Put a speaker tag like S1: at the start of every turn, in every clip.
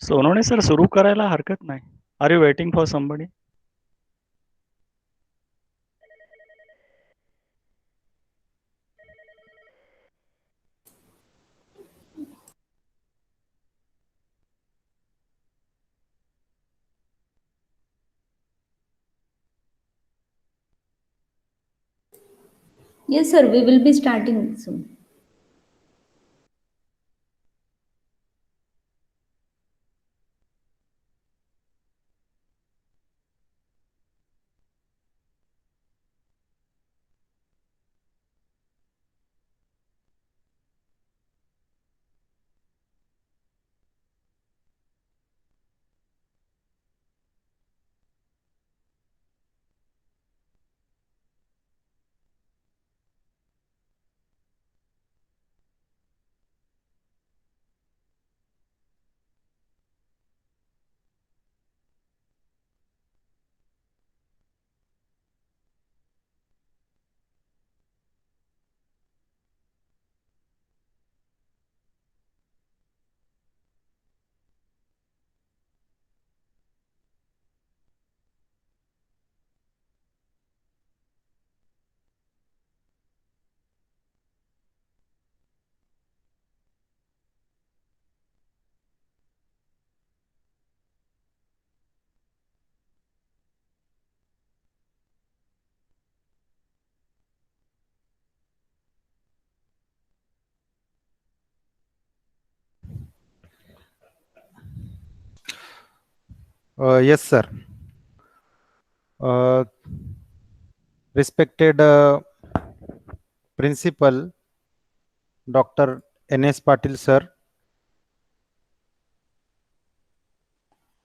S1: Sonawane sir सुरू करायला हरकत नाही. Are you waiting for somebody?
S2: Yes, sir, we will be starting soon.
S3: Yes, sir. Uh, Respected Principal Dr. N.S. Patil, sir,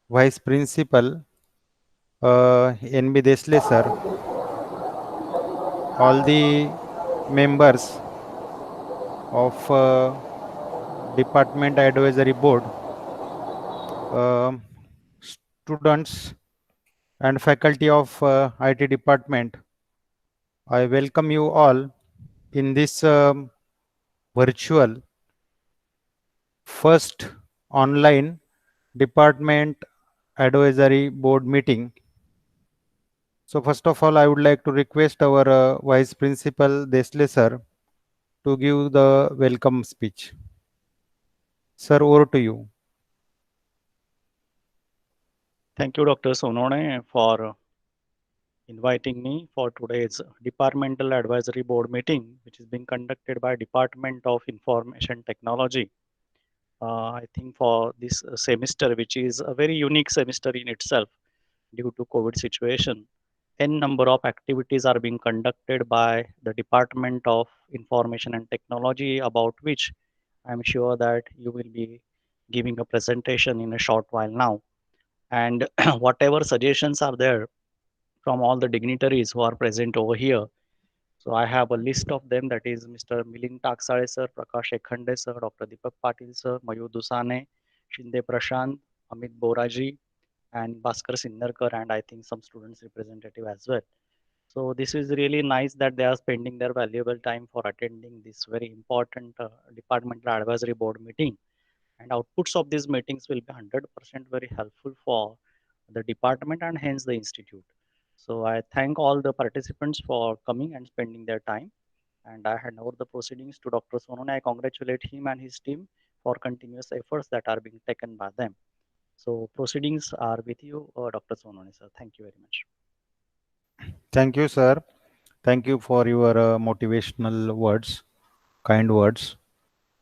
S3: Vice Principal N.B. Desle, sir, all the members of Department Advisory Board, um students and faculty of IT department, I welcome you all in this virtual first online department advisory board meeting. So first of all, I would like to request our Vice Principal Desle sir to give the welcome speech. Sir, over to you.
S1: Thank you, Dr. Sonone, for inviting me for today's Departmental Advisory Board meeting, which is being conducted by Department of Information Technology. I think for this semester, which is a very unique semester in itself due to COVID situation. N number of activities are being conducted by the Department of Information and Technology, about which I'm sure that you will be giving a presentation in a short while now. And whatever suggestions are there from all the dignitaries who are present over here. So I have a list of them, that is Mr. Milind Taksale sir, Prakash Ekhande sir, Dr. Deepak Patil sir, Mayur Dusane, Shinde Prashant, Amit Boraji, and Bhaskar Sindarkar, and I think some students representative as well. So this is really nice that they are spending their valuable time for attending this very important departmental advisory board meeting. And outputs of these meetings will be 100% very helpful for the department and hence the institute. So I thank all the participants for coming and spending their time. And I hand over the proceedings to Dr. Sonone. I congratulate him and his team for continuous efforts that are being taken by them. So proceedings are with you, Dr. Sonone, sir. Thank you very much.
S3: Thank you, sir. Thank you for your motivational words, kind words.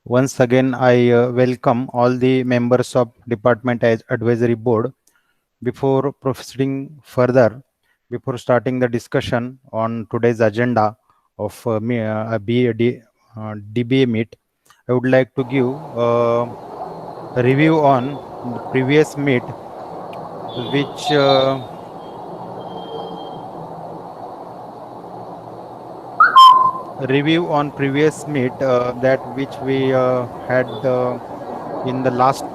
S3: Once again, I welcome all the members of Department Advisory Board. Before proceeding further, before starting the discussion on today's agenda of DBA meet, I would like to give a review on the previous meet, which review on previous meet that which we had in the last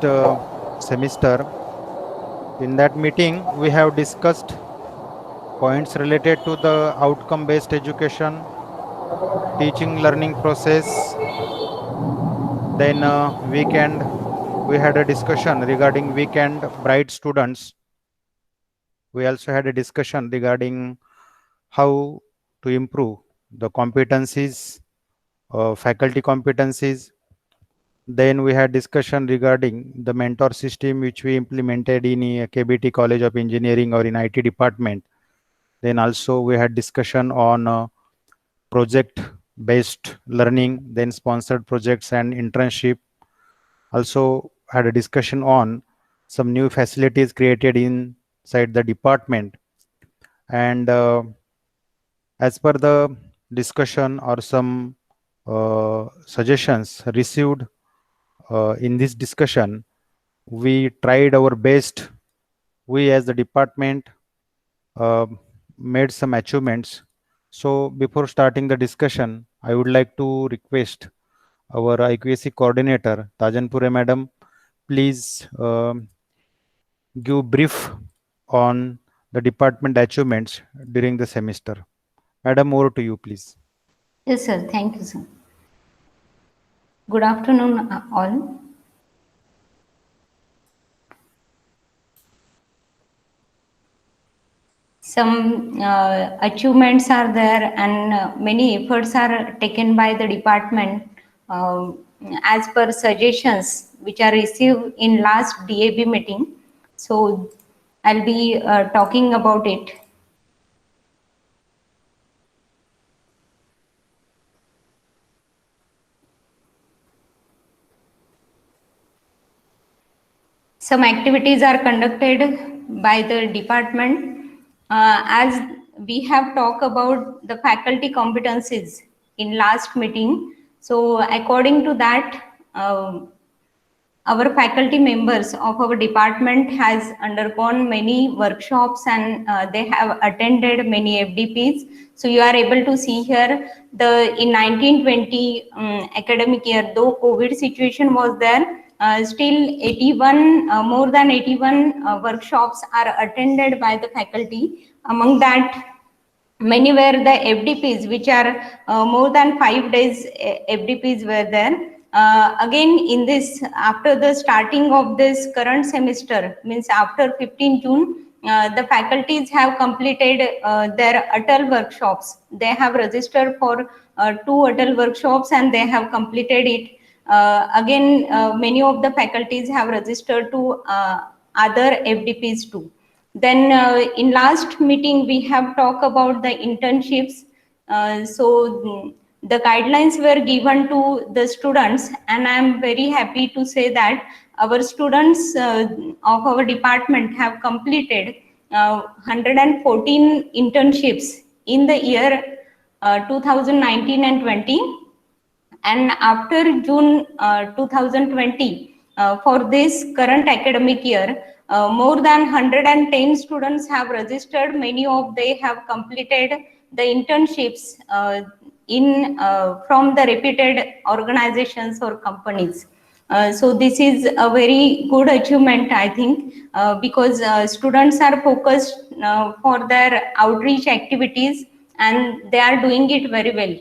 S3: semester. In that meeting, we have discussed points related to the outcome-based education, teaching learning process. Then weekend, we had a discussion regarding weak and bright students. We also had a discussion regarding how to improve the competencies, faculty competencies. Then we had discussion regarding the mentor system which we implemented in KBT College of Engineering or in IT department. Then also we had discussion on project-based learning, then sponsored projects and internship. Also had a discussion on some new facilities created inside the department. And as per the discussion or some suggestions received in this discussion, we tried our best. We as the department made some achievements. So before starting the discussion, I would like to request our IQAC coordinator, Tajanpure madam, please give brief on the department achievements during the semester. Madam, over to you, please.
S2: Yes, sir. Thank you, sir. Good afternoon, all. Some achievements are there, and many efforts are taken by the department as per suggestions which are received in last DAB meeting. So I'll be talking about it. Some activities are conducted by the department. As we have talked about the faculty competencies in last meeting, so according to that, our faculty members of our department has undergone many workshops, and they have attended many FDPs. So you are able to see here the in 1920 academic year, though COVID situation was there, still 81 more than 81 workshops are attended by the faculty. Among that, many were the FDPs, which are more than 5 days FDPs were there. Again, in this, after the starting of this current semester, means after 15 June, the faculties have completed their Atal workshops. They have registered for 2 Atal workshops and they have completed it. Again, many of the faculties have registered to other FDPs too. Then in last meeting, we have talked about the internships. So the guidelines were given to the students, and I am very happy to say that our students of our department have completed 114 internships in the year 2019 and 20. And after June 2020, for this current academic year, more than 110 students have registered. Many of they have completed the internships from the reputed organizations or companies. So this is a very good achievement, I think, because students are focused for their outreach activities and they are doing it very well.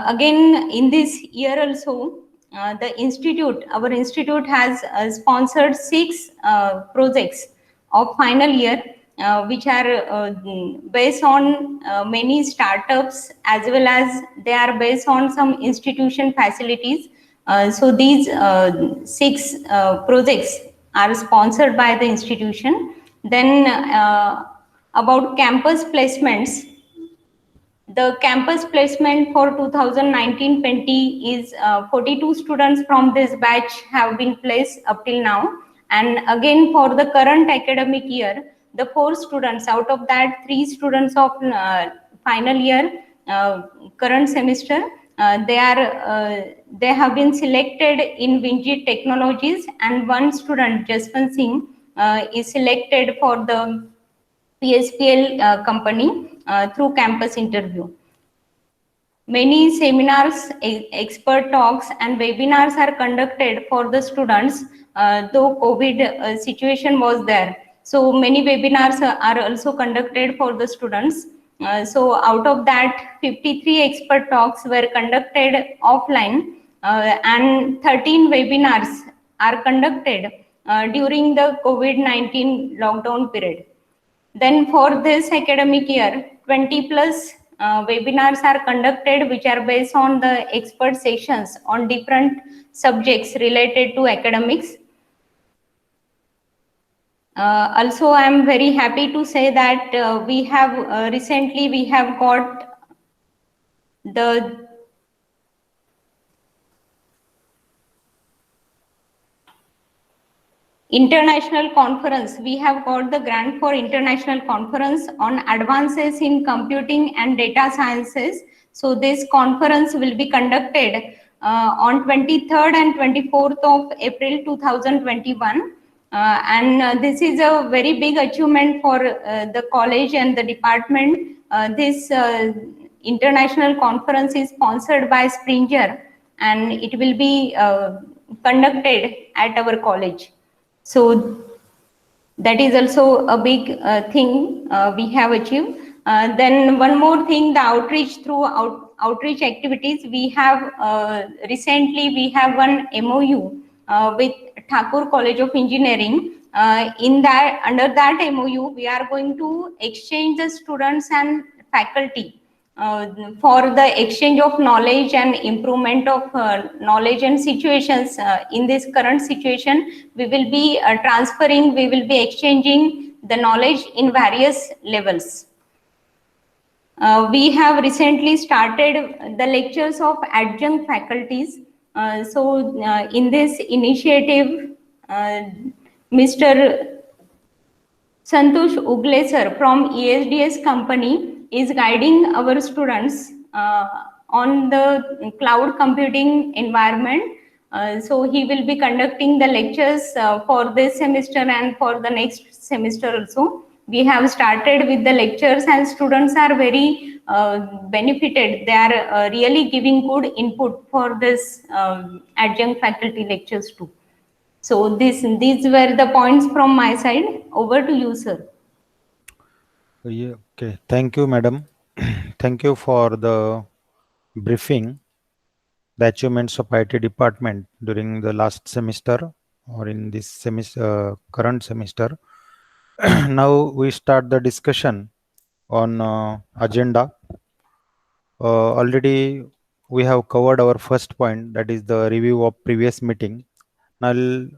S2: Again, in this year also, our institute has sponsored 6 projects of final year, which are based on many startups, as well as they are based on some institution facilities. So these 6 projects are sponsored by the institution. Then about campus placements, the campus placement for 2019-20 is 42 students from this batch have been placed up till now. And again, for the current academic year, the 4 students, out of that 3 students of final year, current semester, they have been selected in Vinjit Technologies, and 1 student, Jaswant Singh, is selected for the PSPL company through campus interview. Many seminars, expert talks and webinars are conducted for the students, though COVID situation was there. So many webinars are also conducted for the students. So out of that, 53 expert talks were conducted offline, and 13 webinars are conducted during the COVID-19 lockdown period. Then for this academic year, 20 plus webinars are conducted, which are based on the expert sessions on different subjects related to academics. Also, I am very happy to say that we have recently got the international conference. We have got the grant for international conference on advances in computing and data sciences. So this conference will be conducted on 23rd and 24th of April 2021. And this is a very big achievement for the college and the department. This international conference is sponsored by Springer, and it will be conducted at our college. So that is also a big thing we have achieved. Then one more thing, the outreach through outreach activities. We have recently we have one MOU with Thakur College of Engineering. In that, under that MOU, we are going to exchange the students and faculty for the exchange of knowledge and improvement of knowledge and situations. In this current situation, we will be transferring, we will be exchanging the knowledge in various levels. We have recently started the lectures of adjunct faculties. In this initiative, Mr. Santosh Ugle sir from ESDS company is guiding our students on the cloud computing environment. So he will be conducting the lectures for this semester and for the next semester also. We have started with the lectures and students are very benefited. They are really giving good input for this adjunct faculty lectures too. So these were the points from my side. Over to you, sir.
S3: Yeah, okay. Thank you, madam. Thank you for the briefing, the achievements of IT department during the last semester or in this semester, current semester. Now we start the discussion on agenda. Already we have covered our first point, that is the review of previous meeting. Now I'll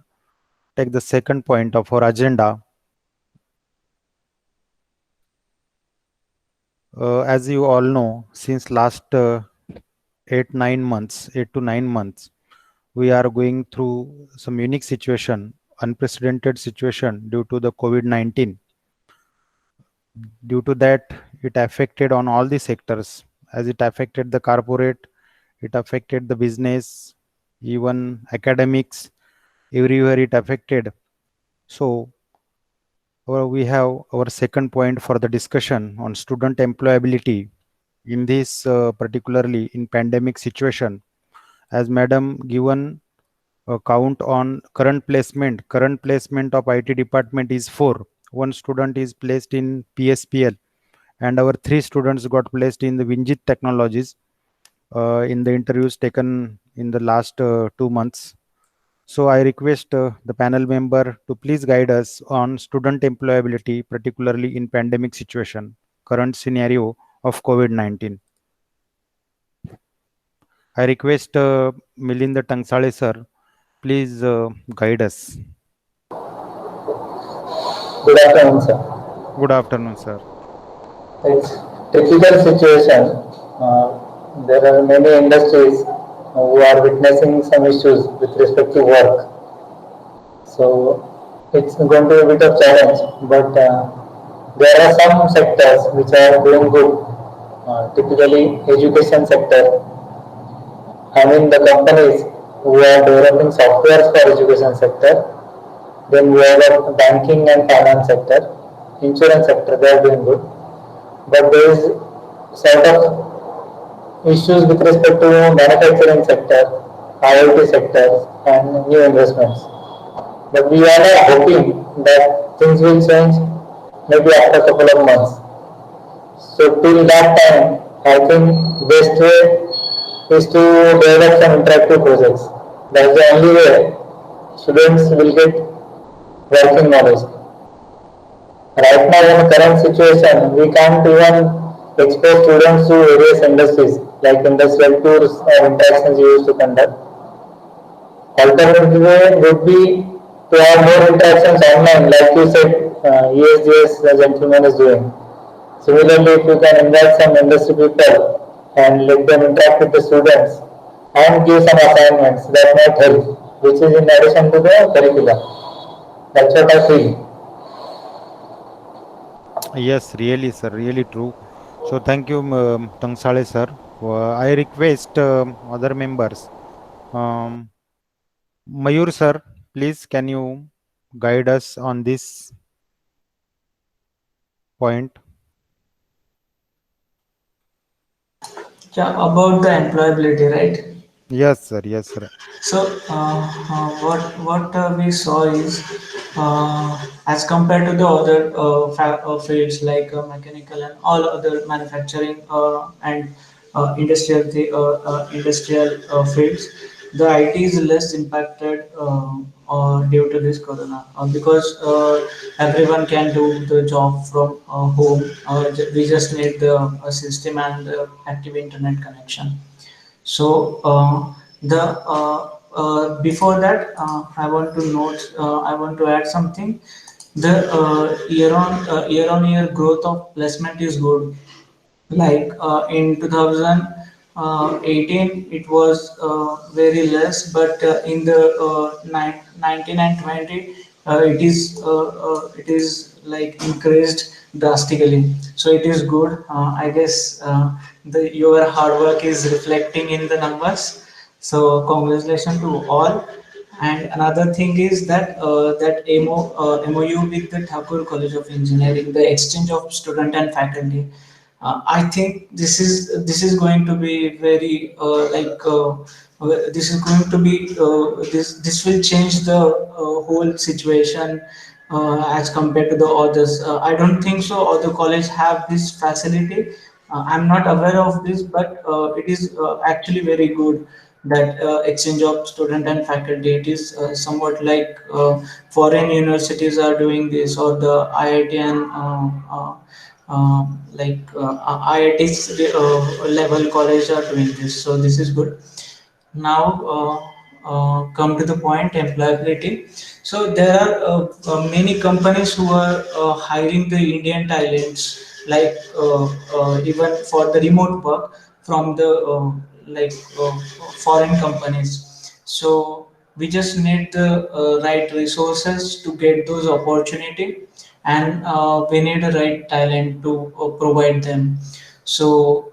S3: take the second point of our agenda. As you all know, since last 8 to 9 months, we are going through some unique situation, unprecedented situation due to the COVID-19. Due to that, it affected on all the sectors, as it affected the corporate, it affected the business, even academics, everywhere it affected. So we have our second point for the discussion on student employability in this particularly in pandemic situation. As madam given a count on current placement of IT department is 4. One student is placed in PSPL and our 3 students got placed in the Vinjit Technologies in the interviews taken in the last 2 months. So I request the panel member to please guide us on student employability, particularly in pandemic situation, current scenario of COVID-19. I request Milind Tangsale sir, please guide us.
S4: Good afternoon, sir.
S3: Good afternoon, sir.
S4: It's typical situation. There are many industries who are witnessing some issues with respect to work. So it's going to be a bit of challenge, but there are some sectors which are doing good. Typically, education sector. I mean the companies who are developing softwares for education sector. Then we have the banking and finance sector, insurance sector. They are doing good. But there is sort of issues with respect to manufacturing sector, IoT sector, and new investments. But we are hoping that things will change maybe after a couple of months. So till that time, I think best way is to develop some interactive projects. That's the only way students will get working knowledge. Right now, in the current situation, we can't even expose students to various industries like industrial tours or interactions we used to conduct. Alternative way would be to have more interactions online, like you said, ESGS the gentleman is doing. Similarly, if you can invite some industry people and let them interact with the students and give some assignments, that might help, which is in addition to the curriculum. That's what I feel.
S3: Yes, really, sir, really true. So thank you, Tangsale sir. I request other members. Um, Mayur sir, please can you guide us on this point?
S5: Yeah, about the employability, right?
S3: Yes, sir. Yes, sir.
S5: So what we saw is as compared to the other fields like mechanical and all other manufacturing and industrial fields, the IT is less impacted due to this corona because everyone can do the job from home. We just need the system and the active internet connection. So the before that, I want to note, I want to add something. The year on year growth of placement is good. Like in 2018, it was very less, but in the 19 and 20, it is like increased drastically. So it is good. I guess the your hard work is reflecting in the numbers. So congratulations to all. And another thing is that MOU with the Thakur College of Engineering, the exchange of student and faculty. I think this is going to be very this is going to be this will change the whole situation as compared to the others. I don't think so. Other colleges have this facility. I'm not aware of this, but it is actually very good that exchange of student and faculty. It is somewhat like foreign universities are doing this, or the IIT and IIT's level college are doing this. So this is good. Now come to the point, employability. So there are many companies who are hiring the Indian talents, like even for the remote work from the like foreign companies. So we just need the right resources to get those opportunity, and we need the right talent to provide them. So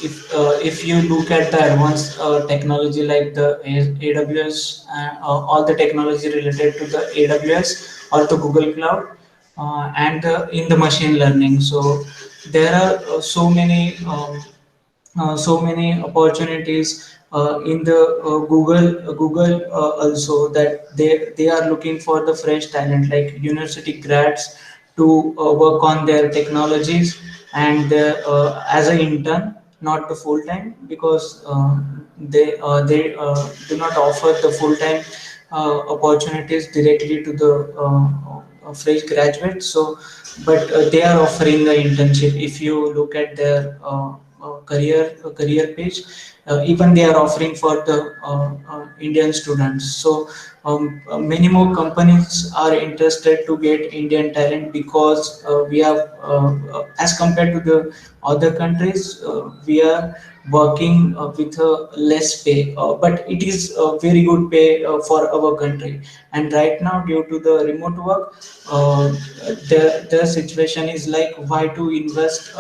S5: if you look at the advanced technology like the AWS, all the technology related to the AWS or the Google Cloud, and in the machine learning, so there are so many opportunities in the Google also, that they are looking for the fresh talent like university grads to work on their technologies, and as an intern, not the full time, because they do not offer the full time opportunities directly to the fresh graduates. So but they are offering the internship. If you look at their career page, even they are offering for the Indian students. So many more companies are interested to get Indian talent, because we have as compared to the other countries, we are working with less pay, but it is a very good pay for our country. And right now, due to the remote work, the situation is like, why to invest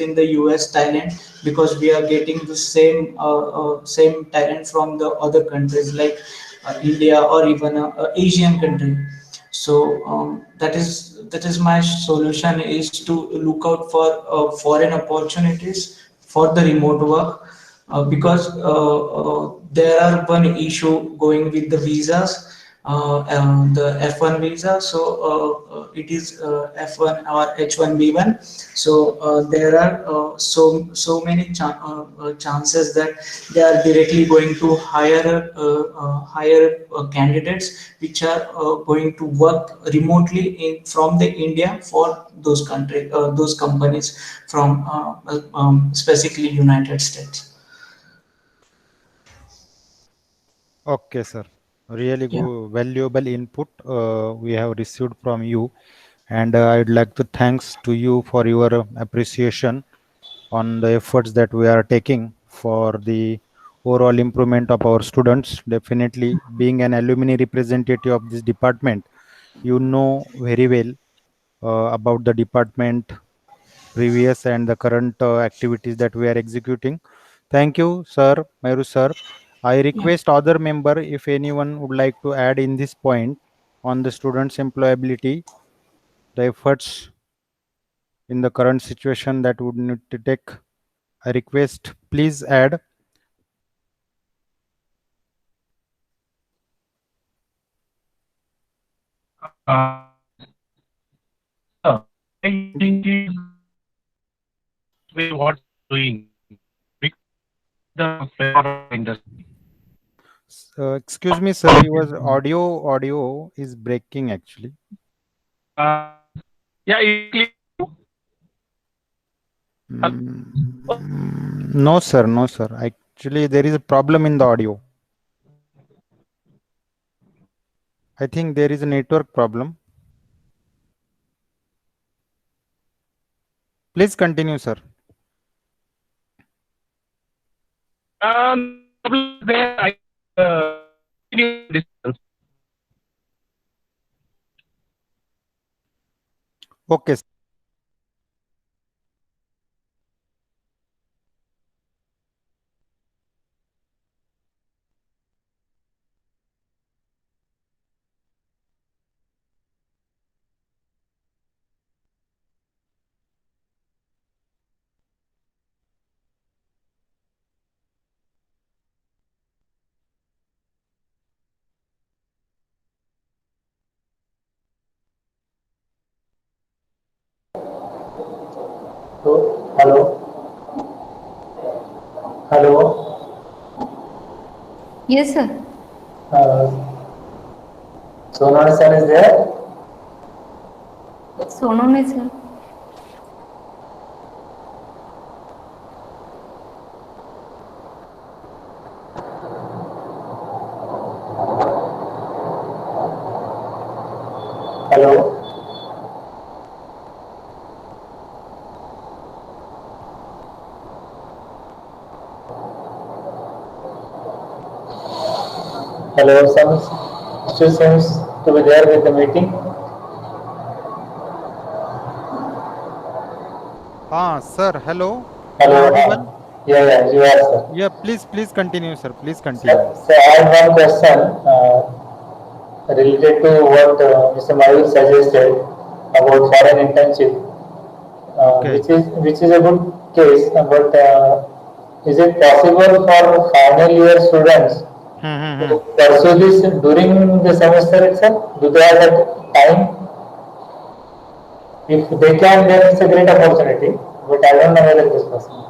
S5: in the US talent, because we are getting the same talent from the other countries like India, or even Asian country. So that is my solution, is to look out for foreign opportunities for the remote work, because there are one issue going with the visas. the F1 visa. So it is F1 or H1B1. So there are so many chances that they are directly going to hire candidates which are going to work remotely in from the India for those companies from specifically United States.
S3: Okay, sir. Really
S5: Yeah.
S3: good, valuable input we have received from you, and I'd like to thanks to you for your appreciation on the efforts that we are taking for the overall improvement of our students. Definitely, being an alumni representative of this department, you know very well about the department previous and the current activities that we are executing. Thank you, sir, Mayuru sir. I
S5: Yeah.
S3: request other member if anyone would like to add in this point on the students' employability, the efforts in the current situation that would need to take. I request please add.
S6: I think is what doing because the flavor of industry.
S3: Excuse me, sir. Your audio is breaking actually.
S6: Uh, yeah, it's clear.
S3: No, sir. No, sir. Actually, there is a problem in the audio. I think there is a network problem. Please continue, sir.
S6: There I continue distance.
S3: Okay.
S4: So, hello, hello.
S2: Yes, sir.
S4: Uh, Sonal sir is there.
S2: Sonone, sir.
S4: Hello. Hello. Some issue seems to be there with the meeting.
S3: Sir. Hello. Am I
S4: Hello.
S3: audible?
S4: Yeah, you are, sir.
S3: Yeah. Please continue, sir. Please continue.
S4: So I have one question related to what Mr. Mayur suggested about foreign internship,
S3: Okay.
S4: which is a good case. But is it possible for final year students to pursue this during the semester itself? Do they have that time? If they can, then it's a great opportunity. But I don't know whether it is possible.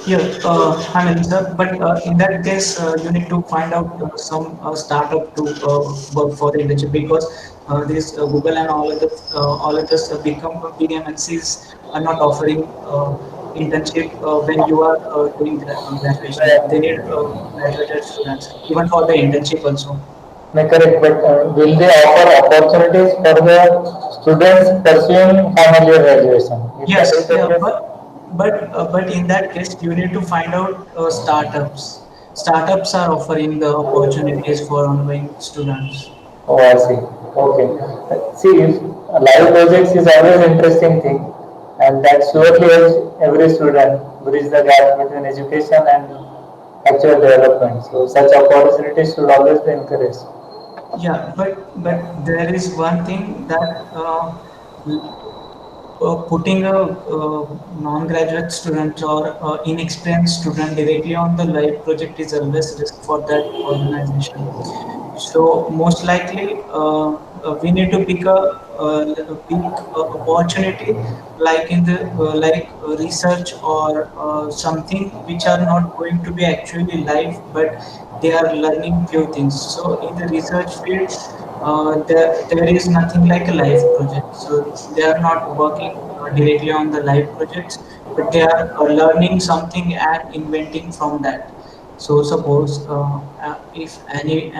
S5: Yeah, I mean, sir, but in that case, you need to find out some startup to work for the internship because this Google and all of this become big MNCs are not offering internship when you are doing graduation. They need graduated students, even for the internship also.
S4: No, correct, but will they offer opportunities for the students pursuing final year graduation? If that is
S5: Yes,
S4: the
S5: yeah,
S4: case,
S5: but in that case, you need to find out startups. Startups are offering the opportunities for ongoing students.
S4: oh, I see. Okay. See, if live projects is always interesting thing, and that surely helps every student bridge the gap between education and actual development. So such opportunities should always be encouraged.
S5: Yeah, but there is one thing that putting a non-graduate student or inexperienced student directly on the live project is always risk for that organization. So most likely, we need to pick a opportunity like in the research or something which are not going to be actually live, but they are learning few things. So in the research field, there is nothing like a live project. So they are not working directly on the live projects, but they are learning something and inventing from that. So suppose if any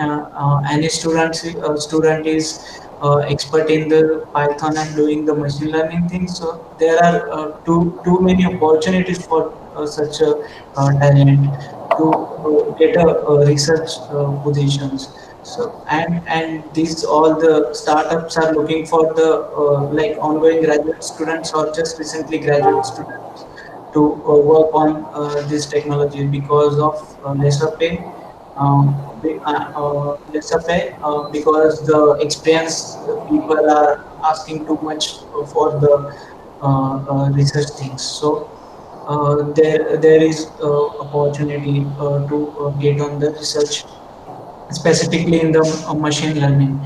S5: student is expert in the Python and doing the machine learning thing, so there are too many opportunities for such a talent to get a research positions. So and these all the startups are looking for the like ongoing graduate students or just recently graduate students to work on this technology because of lesser pay. Lesser pay because the experienced people are asking too much for the research things. So there is opportunity to get on the research specifically in the machine learning.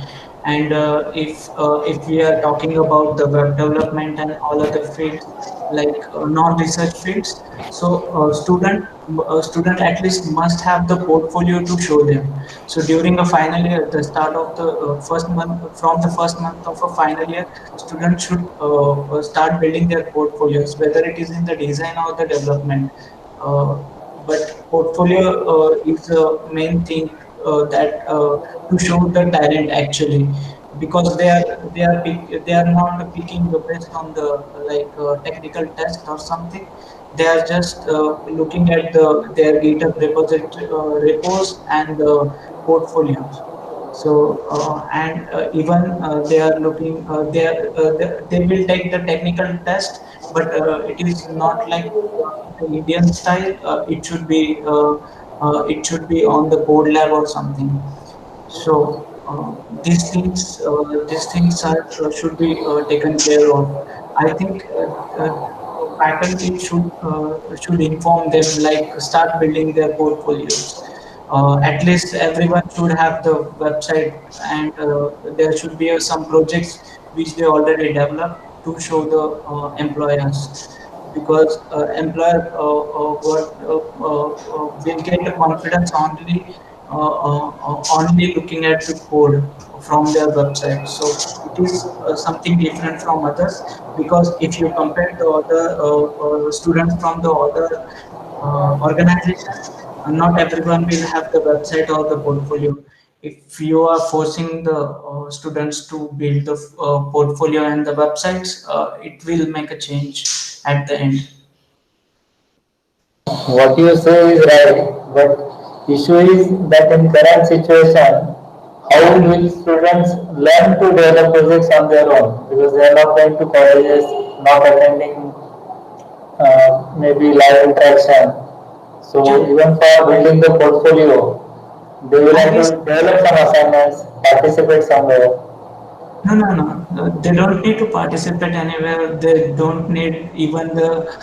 S5: And if we are talking about the web development and all other fields like non-research fields, so student at least must have the portfolio to show them. So during a final year, the start of the first month, from the first month of a final year, students should start building their portfolios, whether it is in the design or the development. uh, but portfolio is the main thing that to show the talent actually, because they are not picking the best on the technical test or something. They are just looking at their GitHub repository repos and the portfolios. So and even they are looking they will take the technical test, but it is not like the Indian style. It should be on the code lab or something. So these things are should be taken care of. I think faculty should inform them, like start building their portfolios. At least everyone should have the website, and there should be some projects which they already developed to show the employers, because employer will get the confidence only looking at the code from their website. So it is something different from others, because if you compare the other students from the other organization, not everyone will have the website or the portfolio. If you are forcing the students to build the portfolio and the websites, it will make a change at the end.
S4: What you say is right, but issue is that in current situation, how will students learn to develop projects on their own? Because they are not going to colleges, not attending maybe live interaction. So
S5: Yeah,
S4: even for building the portfolio, they will
S5: I
S4: have
S5: guess.
S4: to develop some assignments, participate somewhere.
S5: No, no, no. They don't need to participate anywhere. They don't need even the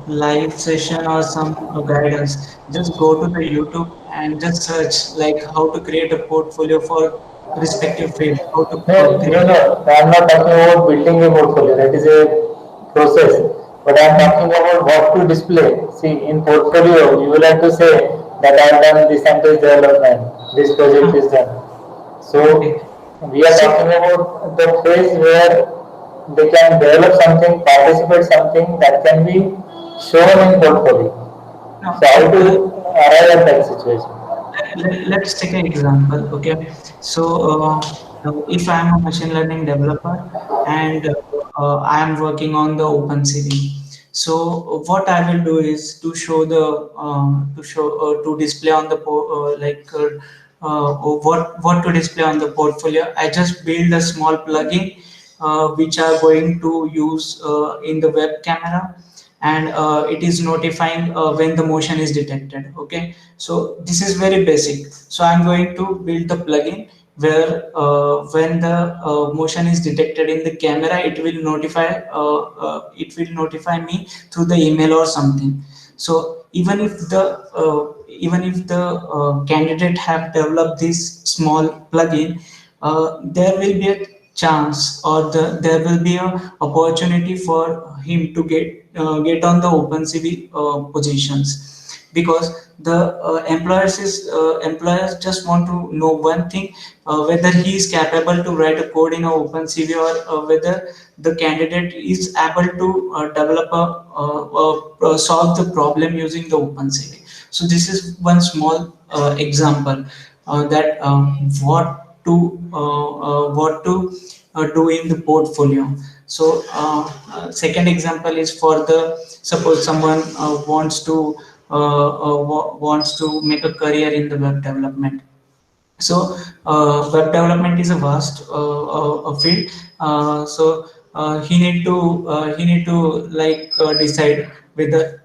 S5: live session or some guidance. Just go to the YouTube and just search like how to create a portfolio for respective field. How to
S4: No, no,
S5: create.
S4: no. I am not talking about building a portfolio. That is a process. But I am talking about what to display. See, in portfolio, you will have to say that I have done this and this development. This project
S5: Ah,
S4: is done.
S5: okay.
S4: So we are
S5: See,
S4: talking about the phase where they can develop something, participate something that can be shown in portfolio.
S5: no.
S4: So how to arrive at that situation?
S5: Let's take an example. Okay, so if I am a machine learning developer and I am working on the OpenCV, so what I will do is to show the to display on the what to display on the portfolio. I just build a small plugin which are going to use in the web camera, and it is notifying when the motion is detected. Okay, so this is very basic. So I'm going to build the plugin, where when the motion is detected in the camera, it will notify me through the email or something. So even if the candidate have developed this small plugin, there will be a chance, or there will be a opportunity for him to get on the OpenCV positions, because the employers just want to know one thing, whether he is capable to write a code in a OpenCV, or whether the candidate is able to develop solve the problem using the OpenCV. So this is one small example that what to do in the portfolio. So second example is for the, suppose someone wants to make a career in the web development. So web development is a vast field. He need to like decide whether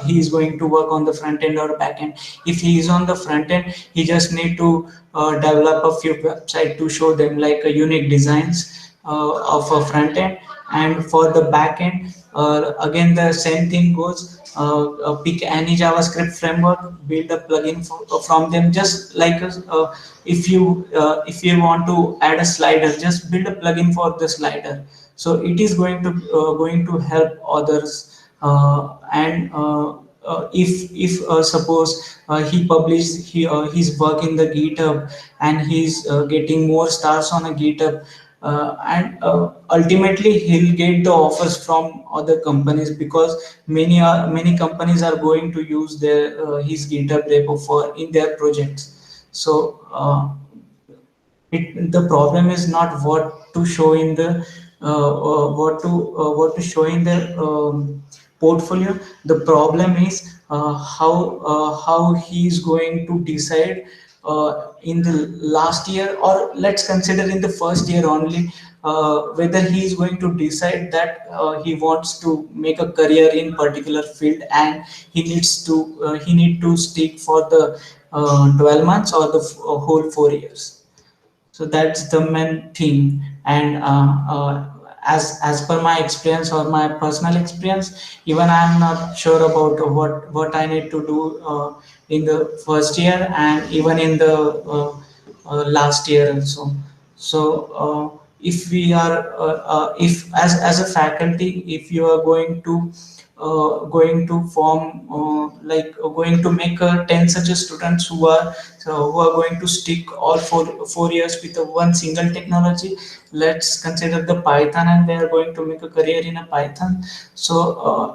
S5: he is going to work on the front end or back end. If he is on the front end, he just need to develop a few websites to show them like a unique designs of a front end. And for the back end, again the same thing goes. Pick any JavaScript framework, build a plugin from them. Just like if you want to add a slider, just build a plugin for the slider. So it is going to help others. And if suppose he published his work in the GitHub, and he's getting more stars on a GitHub, and ultimately he'll get the offers from other companies, because many companies are going to use their his GitHub repo for in their projects. So the problem is not what to show in the what to show in the portfolio. The problem is how he is going to decide in the last year, or let's consider in the first year only, whether he is going to decide that he wants to make a career in particular field, and he need to stick for the 12 months or the whole 4 years. So that's the main thing. And as per my experience or my personal experience, even I'm not sure about what I need to do in the first year, and even in the last year also. So if we are if as a faculty, if you are going to form going to make 10 such students who are going to stick all 4 years with one single technology. Let's consider the Python, and they are going to make a career in a Python. So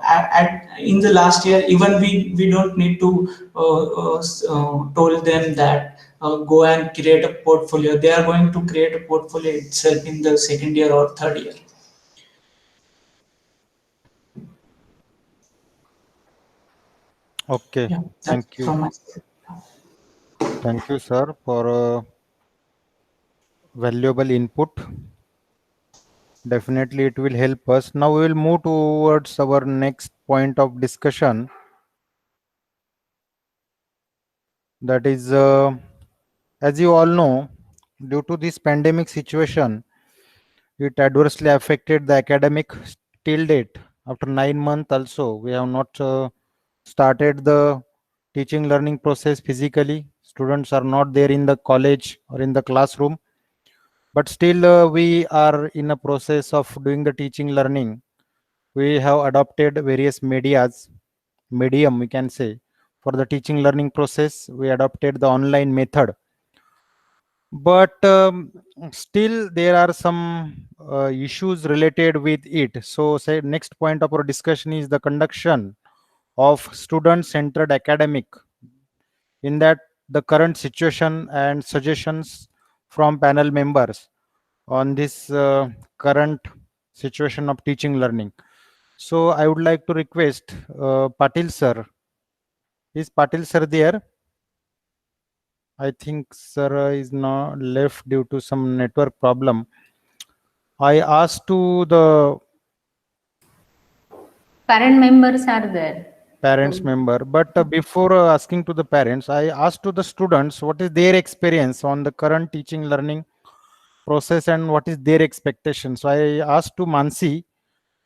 S5: in the last year, even we don't need to told them that go and create a portfolio. They are going to create a portfolio itself in the second year or third year.
S3: Okay,
S5: Yeah,
S3: thank you.
S5: from my side.
S3: Thank you, sir, for valuable input. Definitely, it will help us. Now we will move towards our next point of discussion. That is, as you all know, due to this pandemic situation, it adversely affected the academic till date. After 9 months, also we have not started the teaching learning process physically. Students are not there in the college or in the classroom, but still we are in a process of doing the teaching learning. We have adopted various medium we can say, for the teaching learning process. We adopted the online method, but still there are some issues related with it. So say next point of our discussion is the conduction of student centered academic, in that the current situation and suggestions from panel members on this current situation of teaching learning. So I would like to request Patil sir. Is Patil sir there? I think sir is not left due to some network problem. I asked to the
S2: Parent members are there.
S3: parents member. But before asking to the parents, I asked to the students what is their experience on the current teaching learning process and what is their expectation. So I asked to Mansi,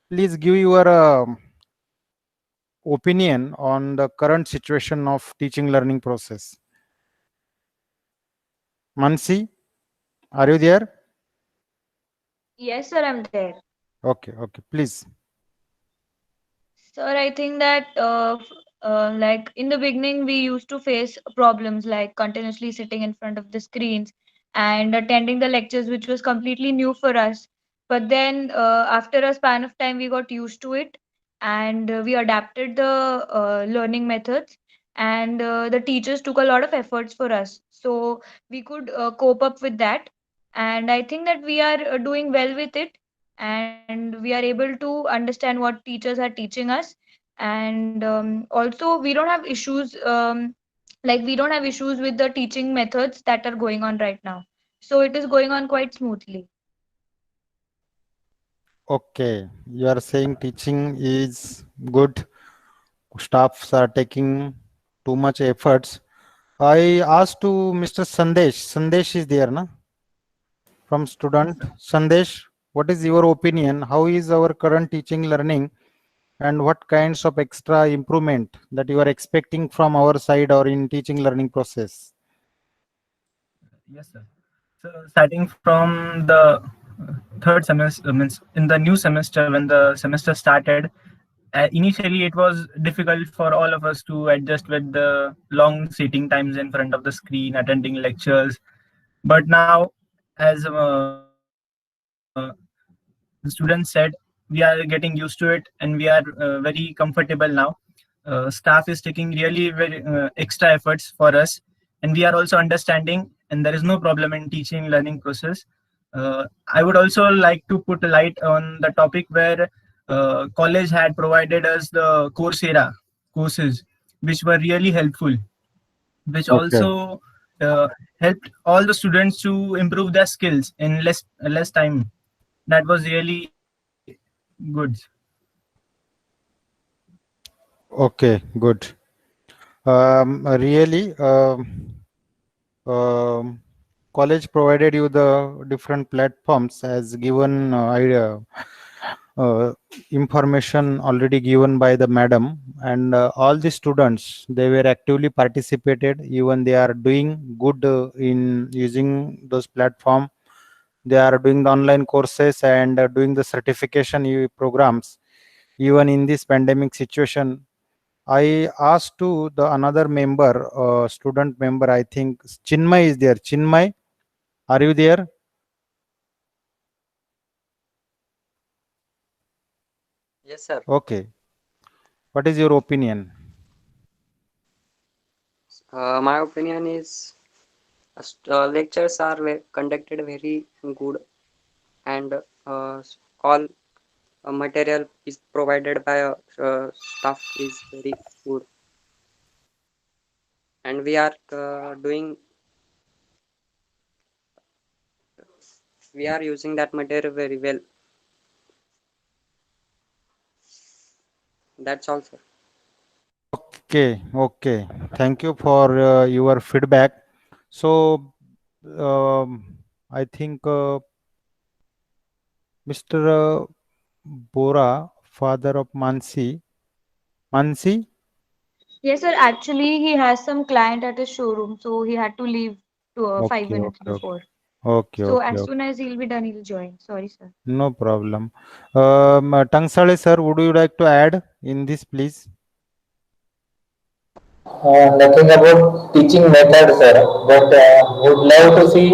S3: please give your opinion on the current situation of teaching learning process. Mansi, are you there?
S7: Yes, sir, I'm there.
S3: Okay, okay, please.
S7: Sir, I think that like in the beginning, we used to face problems like continuously sitting in front of the screens and attending the lectures, which was completely new for us. But then, after a span of time, we got used to it and we adapted the learning methods. And the teachers took a lot of efforts for us. So we could cope up with that. And I think that we are doing well with it and we are able to understand what teachers are teaching us and also we don't have issues like we don't have issues with the teaching methods that are going on right now, so it is going on quite smoothly.
S3: Okay, you are saying teaching is good. Staffs are taking too much efforts. I asked to Mr. Sandesh. Sandesh is there, na? From student. Sandesh, what is your opinion? How is our current teaching learning and what kinds of extra improvement that you are expecting from our side or in teaching learning process?
S8: Yes, sir. So starting from the third semester, means in the new semester, when the semester started, initially it was difficult for all of us to adjust with the long sitting times in front of the screen, attending lectures. But now, as the student said, we are getting used to it and we are very comfortable now. Staff is taking really very extra efforts for us, and we are also understanding, and there is no problem in teaching learning process. I would also like to put a light on the topic where college had provided us the Coursera courses, which were really helpful, which
S3: Okay.
S8: also helped all the students to improve their skills in less time. That was really good.
S3: Okay, good. Really, college provided you the different platforms as given idea, uh, information already given by the madam, and all the students they were actively participated. Even they are doing good in using those platform. They are doing the online courses and doing the certification programs. Even in this pandemic situation, I asked to the another member, student member, I think Chinmay is there. Chinmay, are you there?
S9: Yes, sir.
S3: Okay. What is your opinion?
S9: My opinion is lectures are conducted very good, and all material is provided by staff is very good, and we are using that material very well. That's all, sir.
S3: Okay, okay. Thank you for your feedback. So, I think Mr. Bora, father of Mansi. Mansi?
S7: Yes, sir, actually he has some client at his showroom, so he had to leave to 5
S3: Okay,
S7: minutes
S3: okay, okay.
S7: before.
S3: Okay,
S7: So
S3: okay,
S7: as
S3: okay.
S7: soon as he'll be done, he'll join. Sorry, sir.
S3: No problem. Tangsale sir, would you like to add in this, please?
S4: Nothing about teaching method, sir, but would love to see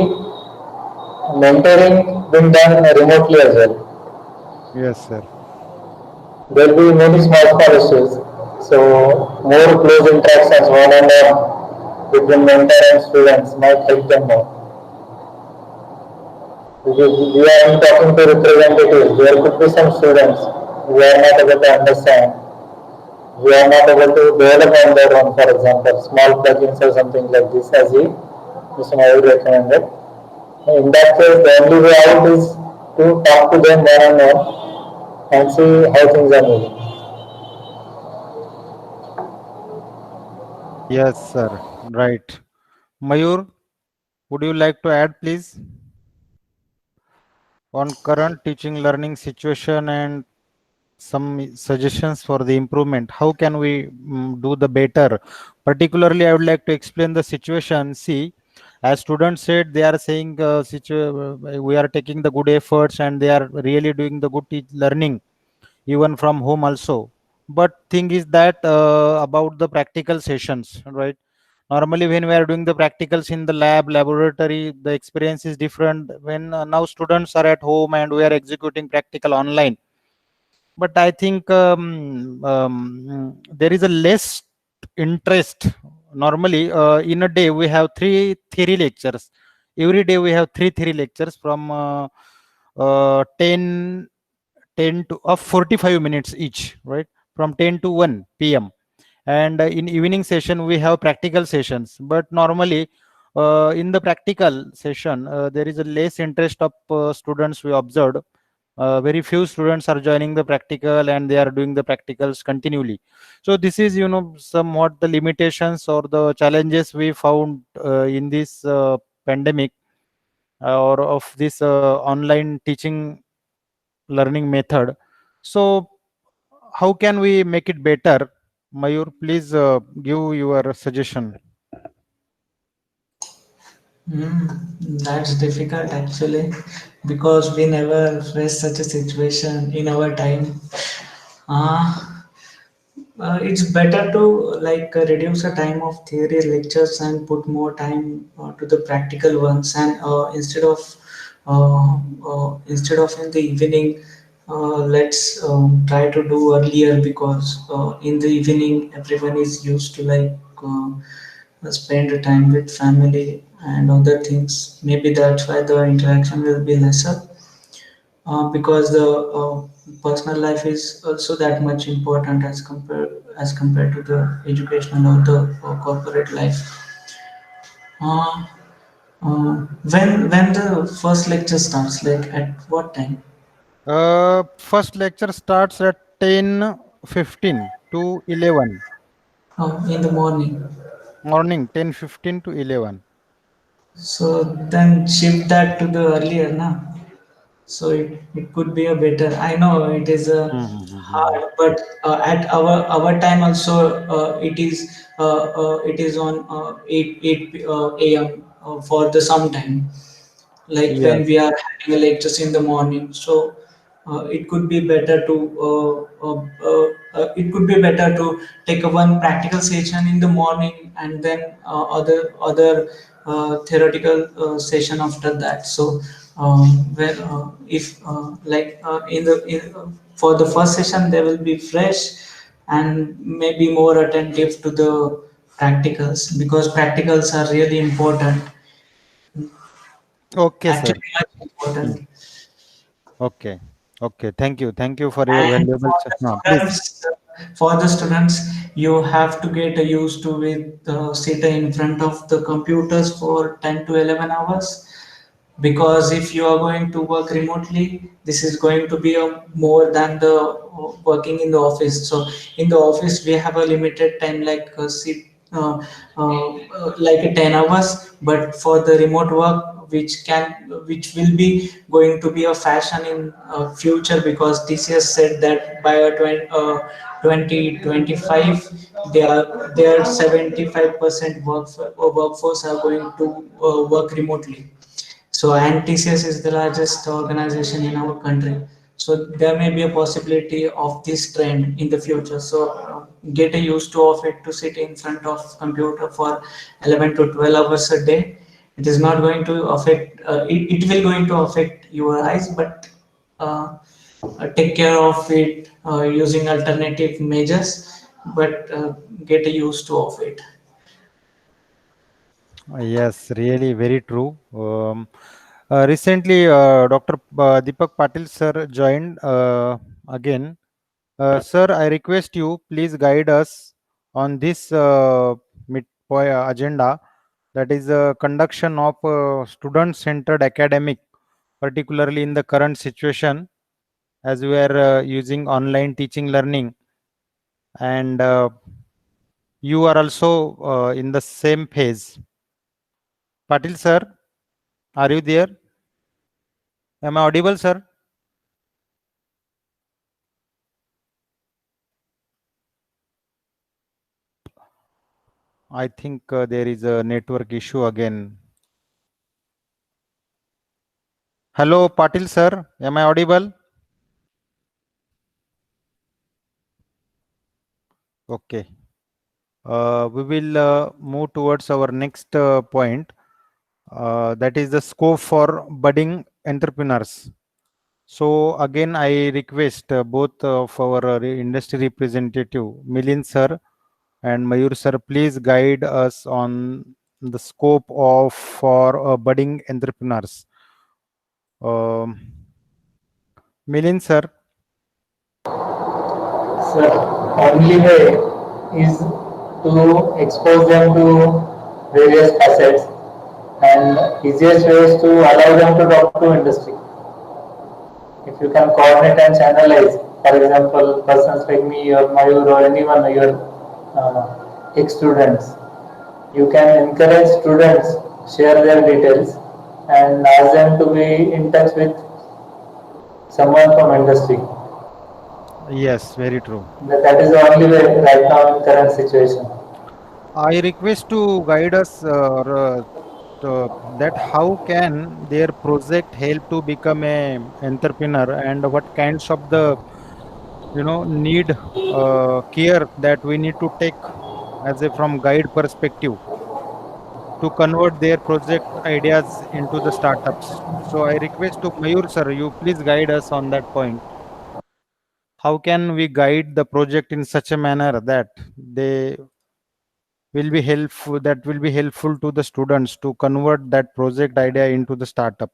S4: mentoring being done remotely as well.
S3: Yes, sir.
S4: There will be many small issues, so more close interactions one on one between mentor and students might help them more. Because we are talking to representatives, there could be some students who are not able to understand, who are not able to develop on their own, for example, small plugins or something like this, as he, Mr. Mayur recommended. In that case, the only way out is to talk to them one on one and see how things are moving.
S3: Yes, sir. Right. Mayur, would you like to add, please, on current teaching learning situation and some suggestions for the improvement? How can we do the better? Particularly, I would like to explain the situation. See, as students said, they are saying we are taking the good efforts and they are really doing the good learning even from home also. But thing is that about the practical sessions, right? Normally when we are doing the practicals in the laboratory, the experience is different. When now students are at home and we are executing practical online, but I think there is a less interest. Normally in a day we have three theory lectures. Every day we have three theory lectures from 10 to 45 minutes each, right? From 10 to 1 p.m. And in evening session we have practical sessions. But normally in the practical session there is a less interest of students. We observed very few students are joining the practical and they are doing the practicals continually. So this is, somewhat the limitations or the challenges we found in this pandemic or of this online teaching learning method. So how can we make it better? Mayur, please give your suggestion.
S5: That's difficult actually, because we never faced such a situation in our time. Uh, it's better to reduce the time of theory lectures and put more time to the practical ones, and instead of in the evening, let's try to do earlier, because in the evening everyone is used to spend the time with family and other things. Maybe that's why the interaction will be lesser, because the personal life is also that much important as compared to the educational or the corporate life. Uh, when the first lecture starts, like at what time?
S3: First lecture starts at 10:15 to 11.
S5: In the morning.
S3: Morning 10:15 to 11.
S5: So then shift that to the earlier, na? So it could be a better. I know it is a
S3: Mm-hmm.
S5: hard, but at our time also, it is on 8 a.m. For the some time, like when we
S3: Yes.
S5: are having a lectures in the morning. So it could be better to take a one practical session in the morning, and then other theoretical session after that. So where if for the first session they will be fresh and maybe more attentive to the practicals, because practicals are really important,
S3: Okay, sir.
S5: actually much
S3: Mm.
S5: important.
S3: Okay. Okay. Thank you. Thank you for your
S5: And
S3: valuable.
S5: for the
S3: No, please.
S5: students, you have to get used to with sit in front of the computers for 10 to 11 hours, because if you are going to work remotely, this is going to be a more than the working in the office. So in the office we have a limited time, like a 10 hours, but for the remote work, which will be going to be a fashion in future, because TCS said that by 2025 their 75% workforce are going to work remotely. So NTCS is the largest organization in our country. So there may be a possibility of this trend in the future. So get a used to of it to sit in front of computer for 11 to 12 hours a day. It is not going to affect. It will going to affect your eyes, but uh, take care of it using alternative measures. But get a used to of it.
S3: Yes, really very true. Recently, Dr. Deepak Patil sir joined again. Sir, I request you please guide us on this agenda, that is conduction of student-centered academic, particularly in the current situation as we are using online teaching learning, and you are also in the same phase. Patil sir, are you there? Am I audible, sir? I think there is a network issue again. Hello, Patil sir, am I audible? Okay. We will move towards our next point. That is the scope for budding entrepreneurs. So again, I request both of our industry representative, Milind sir and Mayur sir, please guide us on the scope of for budding entrepreneurs. Milind sir.
S4: Sir, only way is to expose them to various facets, and easiest way is to allow them to talk to industry. If you can coordinate and channelize, for example, persons like me or Mayur or anyone, your ex-students, you can encourage students, share their details and ask them to be in touch with someone from industry.
S3: Yes, very true.
S4: That is the only way right now in current situation.
S3: I request to guide us that how can their project help to become a entrepreneur, and what kinds of the need care that we need to take as a from guide perspective to convert their project ideas into the startups. So I request to Mayur sir, you please guide us on that point. How can we guide the project in such a manner that they will be helpful to the students to convert that project idea into the startup?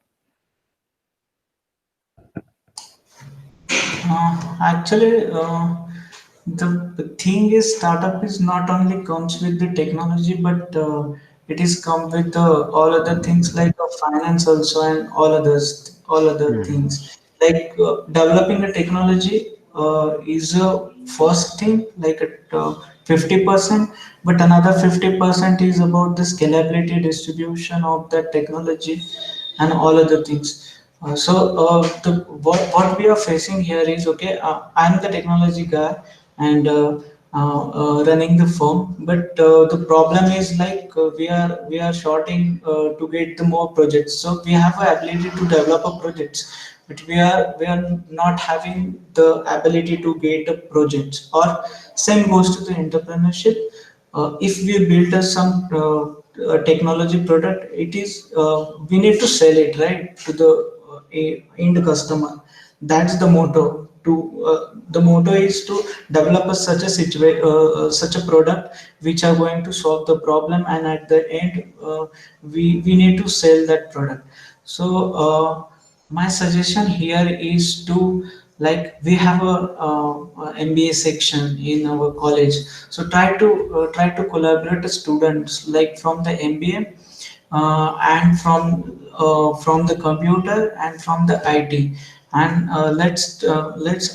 S5: Actually, the thing is, startup is not only comes with the technology, but it is come with all other things like finance also and all other things. Like developing a technology is a first thing, like at 50%, but another 50% is about the scalability distribution of that technology and all other things. What we are facing here is okay. I'm the technology guy and running the firm, but the problem is like we are shorting to get the more projects. So we have the ability to develop a projects, but we are not having the ability to get a project. Or same goes to the entrepreneurship. If we build some technology product, it is we need to sell it right to the end customer. That's the motto. The motto is to develop such a product which are going to solve the problem, and at the end we need to sell that product. So my suggestion here is to, like, we have a MBA section in our college, so try to collaborate with students like from the MBA and from the computer and from the IT, and let's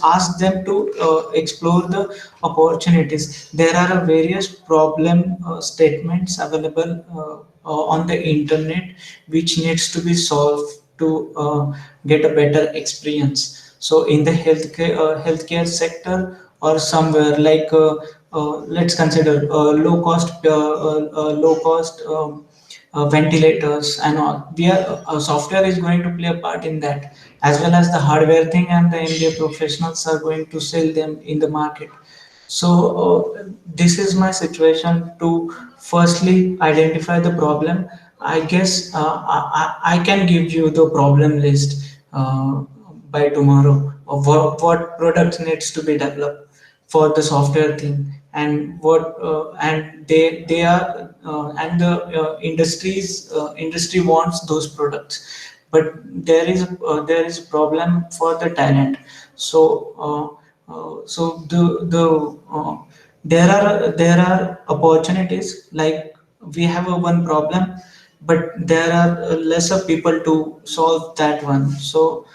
S5: ask them to explore the opportunities. There are various problem statements available on the internet which needs to be solved to get a better experience. So in the healthcare sector or somewhere like let's consider low cost ventilators and all. We are software is going to play a part in that, as well as the hardware thing, and the MBA professionals are going to sell them in the market. So this is my situation to firstly identify the problem. I guess I can give you the problem list by tomorrow of what products needs to be developed for the software thing, and what and they are and the industry wants those products, but there is a problem for the talent. So there are opportunities, like we have a one problem, but there are lesser people to solve that one. So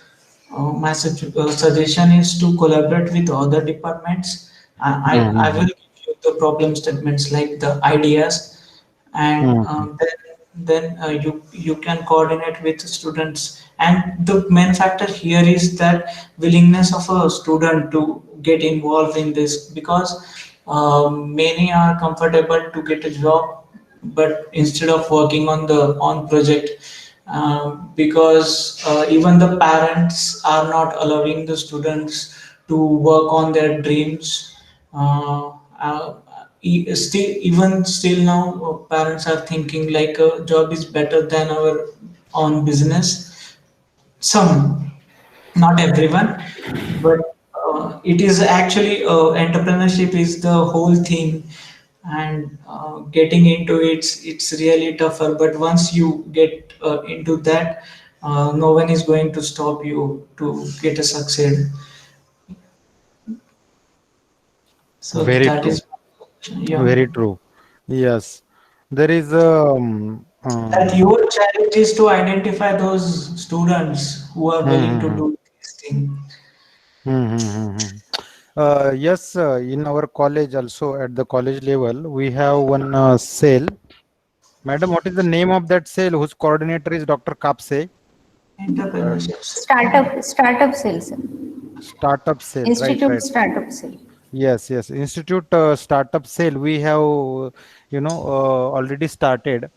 S5: my suggestion is to collaborate with other departments. I will give you the problem statements like the ideas, and then you can coordinate with students. And the main factor here is that willingness of a student to get involved in this, because many are comfortable to get a job, but instead of working on the on project, because even the parents are not allowing the students to work on their dreams. Still, even still now, parents are thinking like a job is better than our own business. Some, not everyone, but it is actually entrepreneurship is the whole thing, and getting into it's really tougher. But once you get into that, no one is going to stop you to get a succeed. So
S3: Very
S5: that
S3: true.
S5: is, yeah.
S3: Very true. Yes. There is
S5: That your challenge is to identify those students who are willing to do this thing.
S3: Yes, in our college also at the college level, we have one cell. Madam, what is the name of that cell whose coordinator is Dr. Kapse?
S5: Entrepreneurship.
S2: Startup cells.
S3: Startup cell,
S2: Institute
S3: right.
S2: startup cell.
S3: Yes, Institute Startup cell. We have, already started,